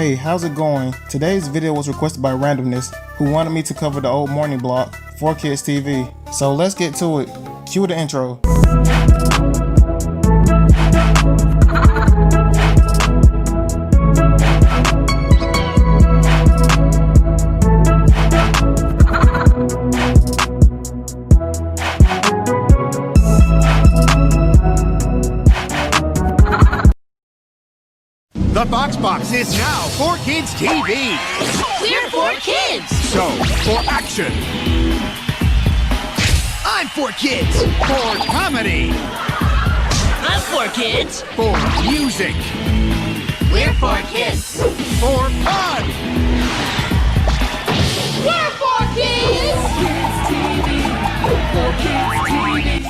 Hey, how's it going? Today's video was requested by Randomness, who wanted me to cover the old morning block, 4 Kids TV. So let's get to it. Cue the intro. The Box is now 4 Kids TV. We're 4 Kids. So, for action. I'm 4 Kids. For comedy. I'm 4 Kids. For music. We're 4 Kids. For fun. We're 4 Kids.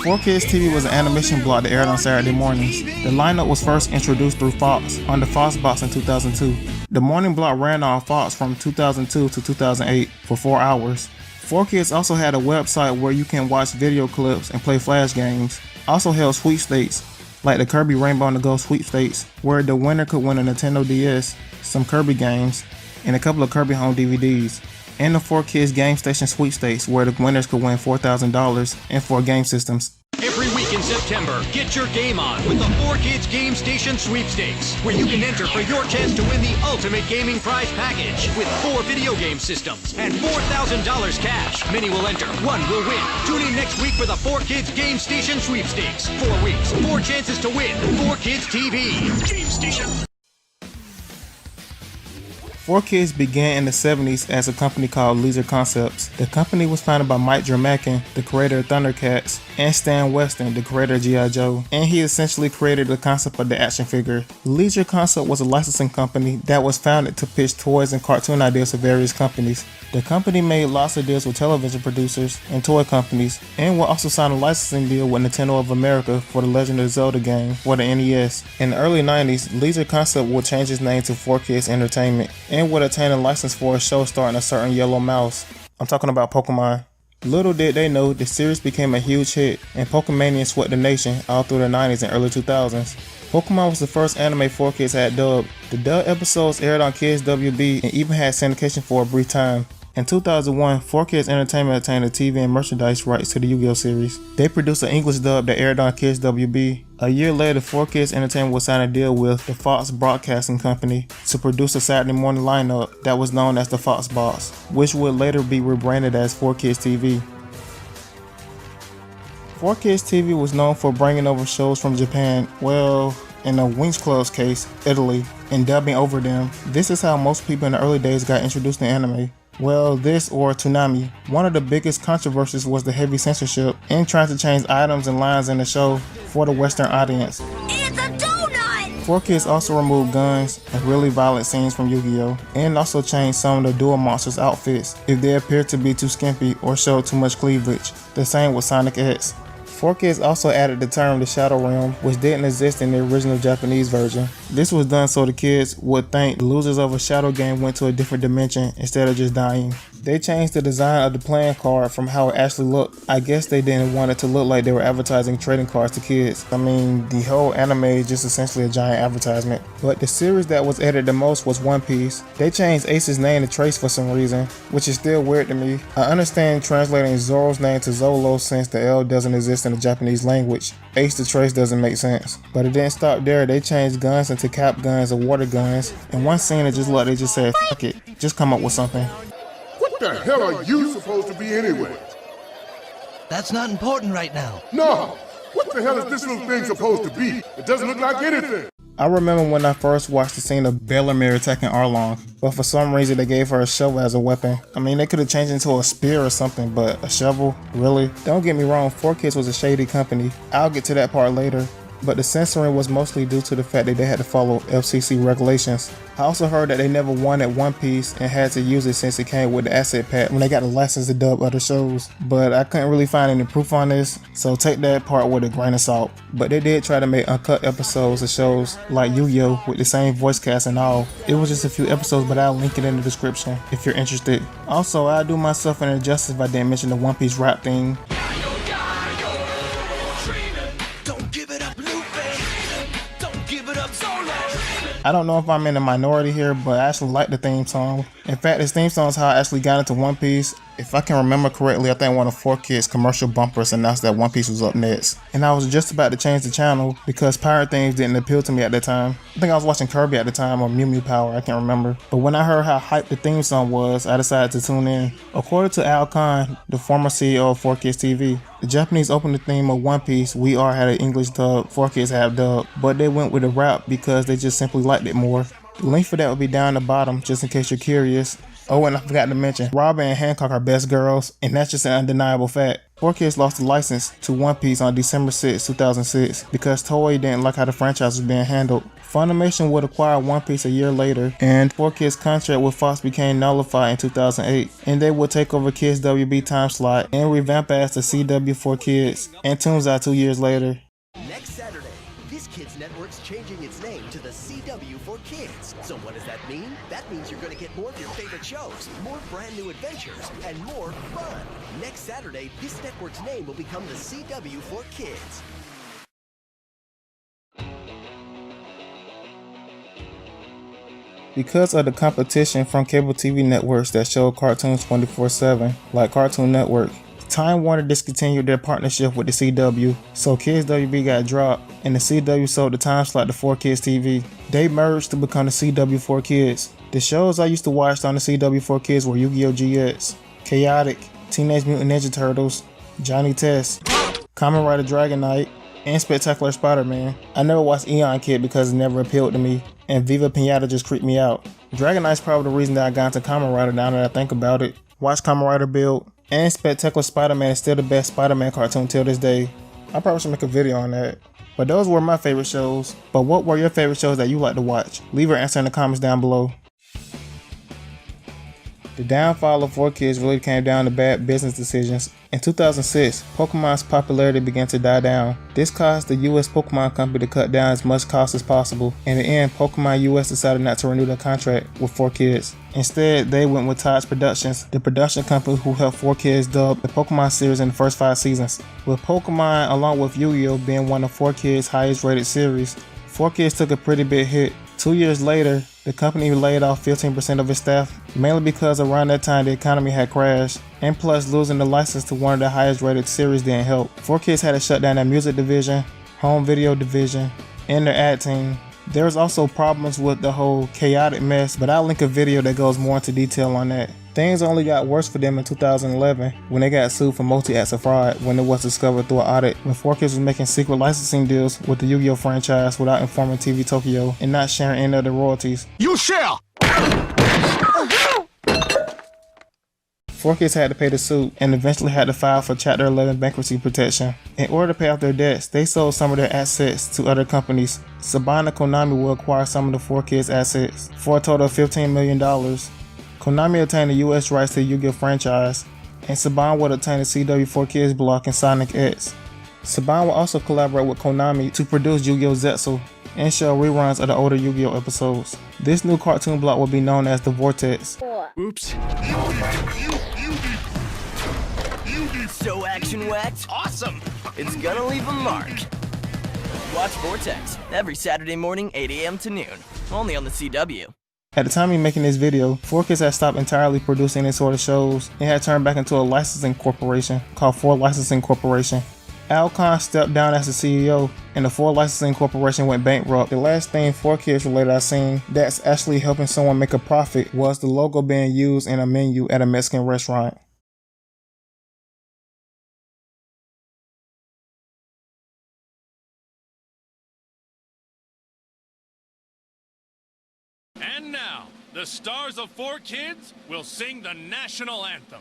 4 Kids TV was an animation block that aired on Saturday mornings. The lineup was first introduced through Fox on the Fox box in 2002. The morning block ran on Fox from 2002 to 2008 for 4 hours. 4 Kids also had a website where you can watch video clips and play flash games. Also held sweepstakes, like the Kirby Rainbow and the Gold sweepstakes, where the winner could win a Nintendo DS, some Kirby games, and a couple of Kirby home DVDs. And the 4 Kids Game Station sweepstakes, where the winners could win $4,000 and 4 game systems. Every week in September, get your game on with the 4 Kids Game Station Sweepstakes, where you can enter for your chance to win the ultimate gaming prize package with 4 video game systems and $4,000 cash. Many will enter, one will win. Tune in next week for the 4 Kids Game Station Sweepstakes. 4 weeks, 4 chances to win. 4 Kids TV. Game Station. 4 Kids began in the 70s as a company called Leisure Concepts. The company was founded by Mike Jermakin, the creator of Thundercats, and Stan Weston, the creator of G.I. Joe, and he essentially created the concept of the action figure. Leisure Concept was a licensing company that was founded to pitch toys and cartoon ideas to various companies. The company made lots of deals with television producers and toy companies, and will also sign a licensing deal with Nintendo of America for the Legend of Zelda game for the NES. In the early 90s, Leisure Concept would change its name to 4 Kids Entertainment, and would attain a license for a show starring a certain yellow mouse. I'm talking about Pokemon. Little did they know, the series became a huge hit, and Pokemania swept the nation all through the 90s and early 2000s. Pokemon was the first anime 4 Kids had dubbed. The dub episodes aired on Kids WB and even had syndication for a brief time. In 2001, 4 Kids Entertainment obtained the TV and merchandise rights to the Yu-Gi-Oh series. They produced an English dub that aired on Kids WB. A year later, 4 Kids Entertainment would sign a deal with the Fox Broadcasting Company to produce a Saturday morning lineup that was known as the Fox Box, which would later be rebranded as 4 Kids TV. 4 Kids TV was known for bringing over shows from Japan, well, in the Winx Club's case, Italy, and dubbing over them. This is how most people in the early days got introduced to anime. Well, this or TzuNamii. One of the biggest controversies was the heavy censorship and trying to change items and lines in the show for the Western audience. It's a donut! 4 Kids also removed guns and really violent scenes from Yu-Gi-Oh! And also changed some of the Duel Monsters' outfits if they appeared to be too skimpy or showed too much cleavage. The same with Sonic X. 4 Kids also added the term the Shadow Realm, which didn't exist in the original Japanese version. This was done so the kids would think the losers of a shadow game went to a different dimension instead of just dying. They changed the design of the playing card from how it actually looked. I guess they didn't want it to look like they were advertising trading cards to kids. I mean, the whole anime is just essentially a giant advertisement. But the series that was edited the most was One Piece. They changed Ace's name to Trace for some reason, which is still weird to me. I understand translating Zoro's name to Zolo since the L doesn't exist in the Japanese language. Ace to Trace doesn't make sense. But it didn't stop there. They changed guns into cap guns and water guns. In one scene it just looked, they just said, "Fuck it, just come up with something." What the hell are you supposed to be anyway? That's not important right now. No! What the hell is this little thing supposed to be? It doesn't look like anything. I remember when I first watched the scene of Bellamere attacking Arlong, but for some reason they gave her a shovel as a weapon. I mean, they could have changed it into a spear or something, but a shovel? Really? Don't get me wrong, 4 Kids was a shady company. I'll get to that part later. But the censoring was mostly due to the fact that they had to follow FCC regulations. I also heard that they never wanted One Piece and had to use it since it came with the asset pack when they got the license to dub other shows. But I couldn't really find any proof on this, so take that part with a grain of salt. But they did try to make uncut episodes of shows like Yu-Gi-Oh! With the same voice cast and all. It was just a few episodes, but I'll link it in the description if you're interested. Also, I'll do myself an injustice if I didn't mention the One Piece rap thing. Don't give it up, Luffy. Don't give it up, Zolo. I don't know if I'm in the minority here, but I actually like the theme song. In fact, this theme song is how I actually got into One Piece. If I can remember correctly, I think one of 4Kids commercial bumpers announced that One Piece was up next. And I was just about to change the channel because pirate things didn't appeal to me at the time. I think I was watching Kirby at the time, or Mew Mew Power, I can't remember. But when I heard how hyped the theme song was, I decided to tune in. According to Al Khan, the former CEO of 4Kids TV, the Japanese opening theme of One Piece, We Are, had an English dub, 4Kids had dub, but they went with a rap because they just simply liked it more. The link for that will be down the bottom, just in case you're curious. Oh, and I forgot to mention, Robin and Hancock are best girls, and that's just an undeniable fact. 4Kids lost the license to One Piece on December 6, 2006, because Toei didn't like how the franchise was being handled. Funimation would acquire One Piece a year later, and 4Kids' contract with Fox became nullified in 2008, and they would take over Kids WB time slot and revamp as the CW4 Kids and TzuNamii 2 years later. Next Saturday, this Kids Network's changing its name to the CW4 Kids. So what does that mean? That means you're going to get more of your favorite shows, more brand new adventures, and more fun. Next Saturday, this network's name will become the CW4 Kids. Because of the competition from cable TV networks that show cartoons 24/7, like Cartoon Network, Time Warner discontinued their partnership with the CW, so Kids WB got dropped, and the CW sold the time slot to 4Kids TV. They merged to become the CW4 Kids. The shows I used to watch on the CW4 Kids were Yu-Gi-Oh! GX, Chaotic, Teenage Mutant Ninja Turtles, Johnny Test, Kamen Rider Dragon Knight, and Spectacular Spider-Man. I never watched Eon Kid because it never appealed to me, and Viva Pinata just creeped me out. Dragon Knight's probably the reason that I got into Kamen Rider now that I think about it. Watch Kamen Rider build, and Spectacular Spider-Man is still the best Spider-Man cartoon till this day. I probably should make a video on that. But those were my favorite shows. But what were your favorite shows that you like to watch? Leave your answer in the comments down below. The downfall of 4Kids really came down to bad business decisions. In 2006, Pokemon's popularity began to die down. This caused the US Pokemon Company to cut down as much cost as possible. In the end, Pokemon US decided not to renew their contract with 4Kids. Instead, they went with Todd's Productions, the production company who helped 4Kids dub the Pokemon series in the first 5 seasons. With Pokemon, along with Yu-Gi-Oh! Being one of 4Kids' highest rated series, 4Kids took a pretty big hit. 2 years later, the company laid off 15% of its staff, mainly because around that time the economy had crashed, and plus losing the license to one of the highest rated series didn't help. 4Kids had to shut down their music division, home video division, and their ad team. There was also problems with the whole chaotic mess, but I'll link a video that goes more into detail on that. Things only got worse for them in 2011 when they got sued for multi-acts of fraud when it was discovered through an audit when 4Kids was making secret licensing deals with the Yu-Gi-Oh! Franchise without informing TV Tokyo and not sharing any of the royalties. You shall! 4Kids had to pay the suit and eventually had to file for Chapter 11 bankruptcy protection. In order to pay off their debts, they sold some of their assets to other companies. Saban and Toonami will acquire some of the 4Kids assets for a total of $15 million. Toonami obtained the US rights to the Yu-Gi-Oh! Franchise, and Saban would obtain the CW4 Kids block in Sonic X. Saban will also collaborate with Toonami to produce Yu-Gi-Oh! Zetsu and show reruns of the older Yu-Gi-Oh! Episodes. This new cartoon block will be known as the Vortex. Oops. So action-whacked? Awesome! It's gonna leave a mark. Watch Vortex every Saturday morning, 8 a.m. to noon. Only on the CW. At the time of making this video, 4Kids had stopped entirely producing any sort of shows and had turned back into a licensing corporation called 4 Licensing Corporation. Al Khan stepped down as the CEO and the 4 Licensing Corporation went bankrupt. The last thing 4Kids related I seen that's actually helping someone make a profit was the logo being used in a menu at a Mexican restaurant. And now, the stars of 4Kids will sing the national anthem.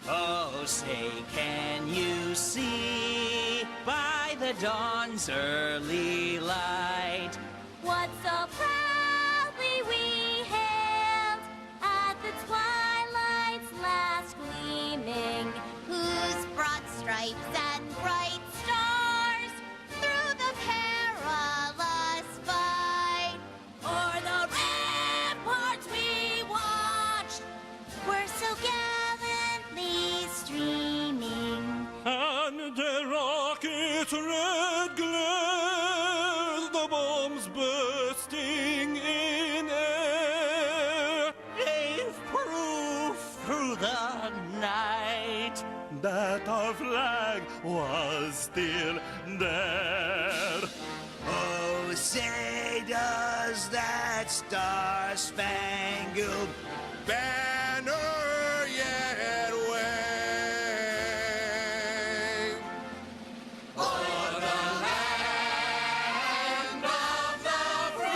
Oh, say, can you see by the dawn's early light What so proudly we hailed at the twilight's last gleaming, whose broad stripes and bright stars through the perilous fight o'er the ramparts we watched were so gallantly streaming, And the rocket's red glare, the bombs burst the night that our flag was still there. Oh, say does that star-spangled banner yet wave? For the land of the free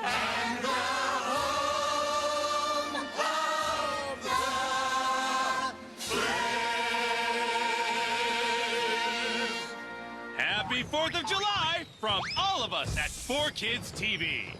and the home of the brave. Happy 4th of July from all of us at 4 Kids TV.